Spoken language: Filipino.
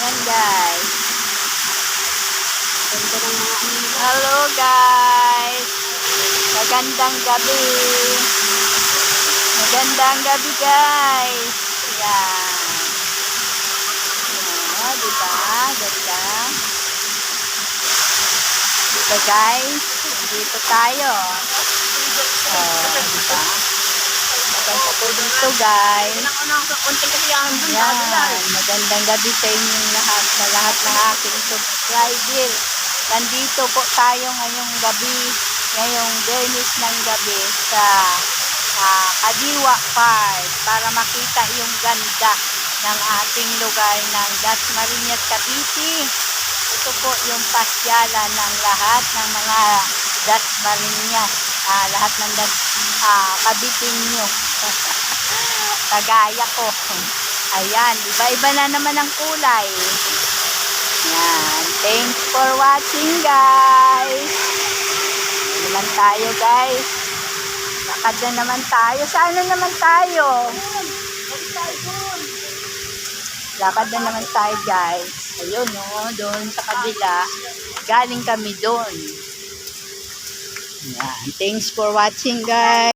Yan guys. Ganda ng mga ano nila. Hello guys. Magandang gabi. Magandang gabi guys. Yan. Oh, diba? Ganda. Diba guys? Dito tayo. Oh, diba? Maganda po dito guys. Konting kasiyahan dun. Yan. Magandang gabi sa inyong lahat. Sa lahat ng aking subscriber. Nandito po tayo ngayong gabi. Ngayong Bernis ng gabi sa Kadiwa Park para makita yung ganda ng ating lugar ng Dasmariñas, Cavite. Ito po yung pasyalan ng lahat ng mga Dasmariñas, lahat ng Caviteño. Kagaya ko. Ayan, iba-iba na naman ang kulay. Yan. Thanks for watching guys. Naman tayo guys. Lakad na naman tayo. Saan na naman tayo? Lakad na naman tayo guys. Ayun o, doon sa kabila. Galing kami doon. Yan. Thanks for watching guys.